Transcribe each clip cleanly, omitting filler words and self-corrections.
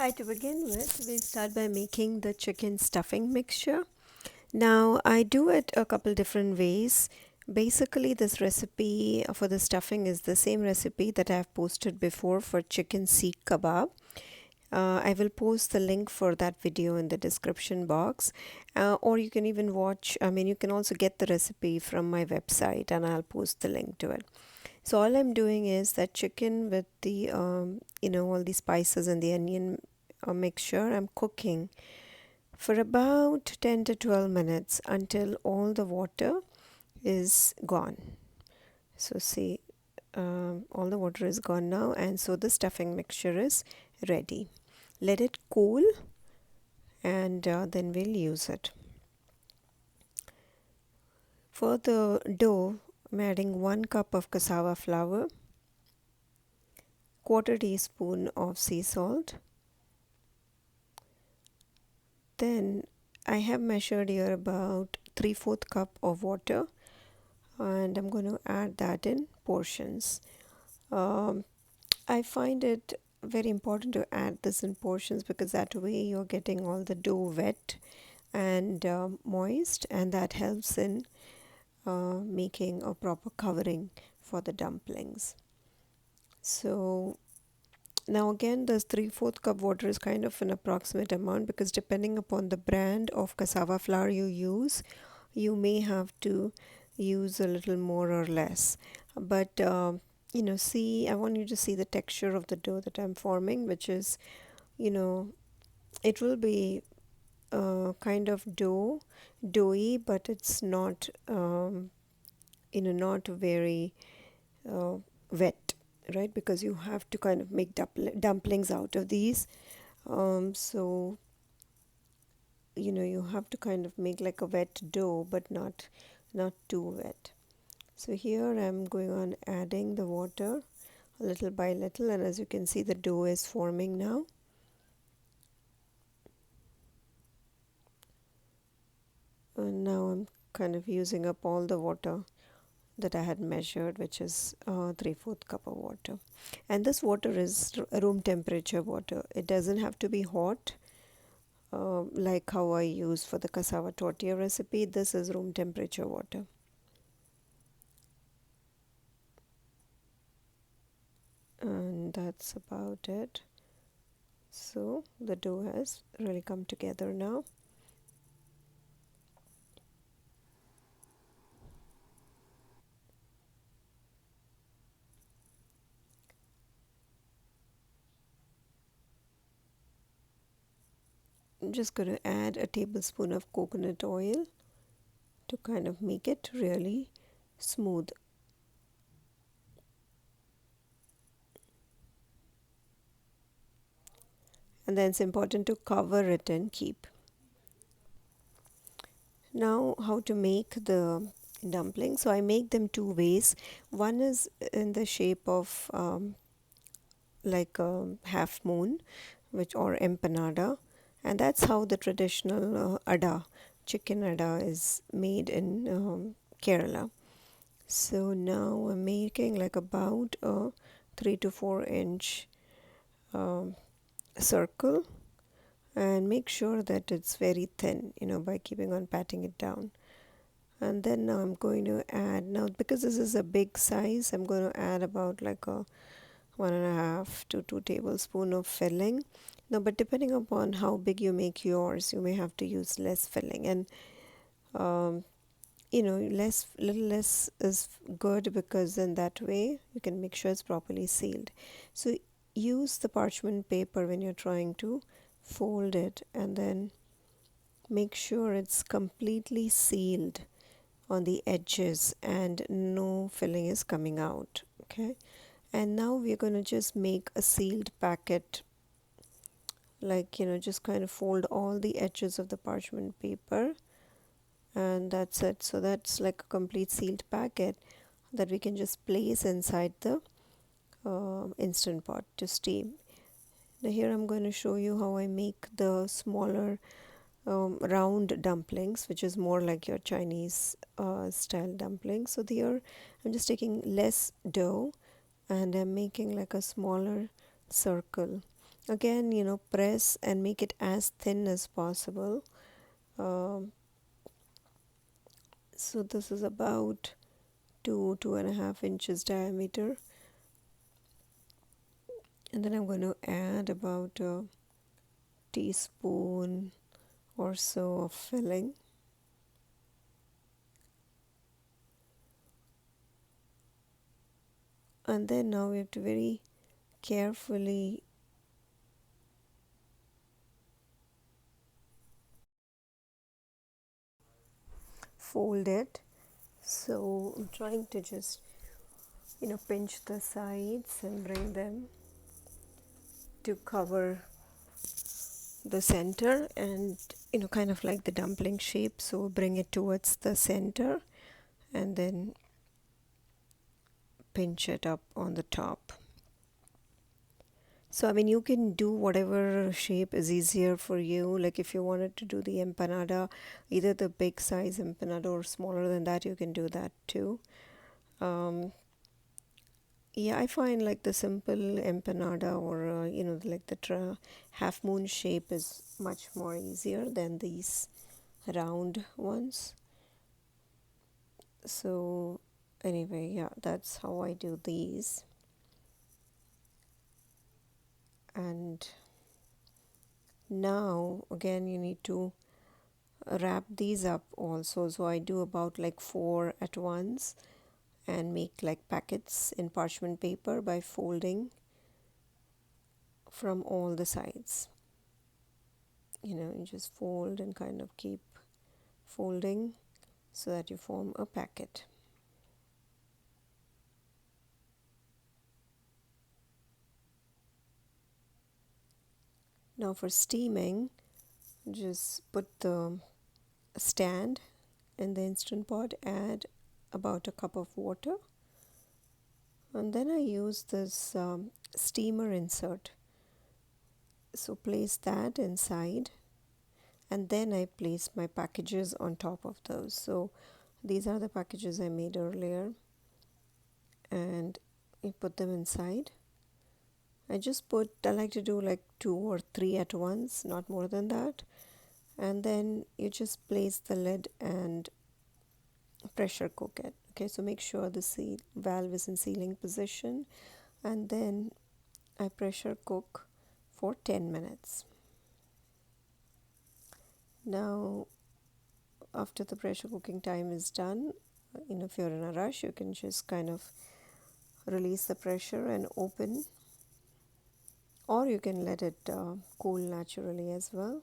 Hi, to begin with, we'll start by making the chicken stuffing mixture. Now, I do it a couple different ways. Basically, this recipe for the stuffing is the same recipe that I've posted before for chicken seekh kebab. I will post the link for that video in the description box, or you can even you can also get the recipe from my website and I'll post the link to it. So all I'm doing is that chicken with the all the spices and the onion mixture. I'm cooking for about 10 to 12 minutes until all the water is gone. So see, all the water is gone now, and so the stuffing mixture is ready. Let it cool, and then we'll use it. For the dough, I'm adding 1 cup of cassava flour, quarter teaspoon of sea salt. Then I have measured here about 3/4 cup of water, and I'm going to add that in portions. Um, I find it very important to add this in portions because that way you're getting all the dough wet and moist, and that helps in making a proper covering for the dumplings. So now again, this 3/4 cup water is kind of an approximate amount because depending upon the brand of cassava flour you use, you may have to use a little more or less. But see, I want you to see the texture of the dough that I'm forming, which is, you know, it will be kind of doughy, but it's not, not very uh, wet, right? Because you have to kind of make dumplings out of these. So you have to kind of make like a wet dough, but not too wet. So here I'm going on adding the water little by little, and as you can see the dough is forming now. And now I'm kind of using up all the water that I had measured, which is 3/4 cup of water. And this water is room temperature water. It doesn't have to be hot like how I use for the cassava tortilla recipe. This is room temperature water. And that's about it. So the dough has really come together now. I'm just going to add a tablespoon of coconut oil to kind of make it really smooth. And then it's important to cover it and keep. Now, how to make the dumplings? So I make them two ways. One is in the shape of like a half moon, which or empanada, and that's how the traditional ada, chicken ada, is made in Kerala. So now I'm making like about a 3 to 4 inch um, circle, and make sure that it's very thin, by keeping on patting it down. And then now I'm going to add, now because this is a big size, I'm going to add about like a 1.5 to 2 tablespoon of filling. Now, but depending upon how big you make yours, you may have to use less filling, and um, little less is good because then that way you can make sure it's properly sealed. So use the parchment paper when you're trying to fold it, and then make sure it's completely sealed on the edges and no filling is coming out. Okay, and now we're going to just make a sealed packet, like just kind of fold all the edges of the parchment paper, and that's it. So that's like a complete sealed packet that we can just place inside the instant pot to steam. Now here I'm going to show you how I make the smaller round dumplings, which is more like your Chinese style dumplings. So here I'm just taking less dough and I'm making like a smaller circle, Again, press and make it as thin as possible. um, so this is about 2.5 inches diameter, and then I'm going to add about a teaspoon or so of filling. And then now we have to very carefully fold it. So I'm trying to just pinch the sides and bring them to cover the center, and kind of like the dumpling shape, so bring it towards the center and then pinch it up on the top. So I mean, you can do whatever shape is easier for you. Like if you wanted to do the empanada, either the big size empanada or smaller than that, you can do that too. um, yeah, I find like the simple empanada or like the half moon shape is much more easier than these round ones. So anyway, yeah, that's how I do these. And now again, you need to wrap these up also. So I do about like 4 at once and make like packets in parchment paper by folding from all the sides. You just fold and kind of keep folding so that you form a packet. Now for steaming, just put the stand in the Instant Pot, add about a cup of water, and then I use this steamer insert. So place that inside, and then I place my packages on top of those. So these are the packages I made earlier, and you put them inside. I like to do like 2 or 3 at once, not more than that. And then you just place the lid and pressure cook it. Okay, so make sure the valve is in sealing position, and then I pressure cook for 10 minutes. Now, after the pressure cooking time is done, if you're in a rush, you can just kind of release the pressure and open, or you can let it cool naturally as well.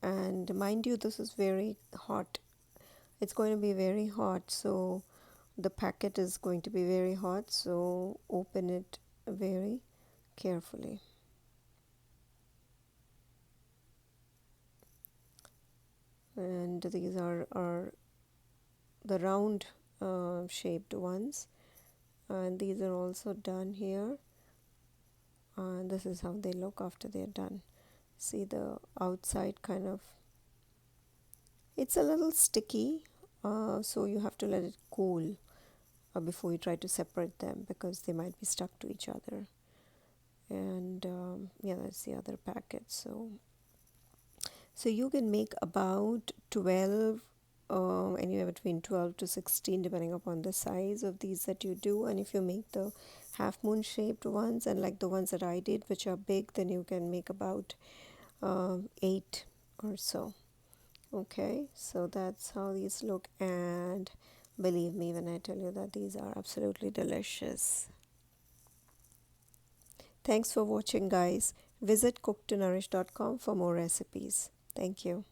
And mind you, this is very hot. It's going to be very hot, so the packet is going to be very hot, so open it very carefully. And these are the round shaped ones, and these are also done here, and this is how they look after they're done. See the outside kind of, it's a little sticky, so you have to let it cool before you try to separate them, because they might be stuck to each other. And yeah, that's the other packet. So you can make about 12, anywhere between 12 to 16, depending upon the size of these that you do. And if you make the half moon shaped ones, and like the ones that I did, which are big, then you can make about 8 or so. Okay, so that's how these look, and believe me when I tell you that these are absolutely delicious. Thanks for watching, guys. Visit cooktonourish.com for more recipes. Thank you.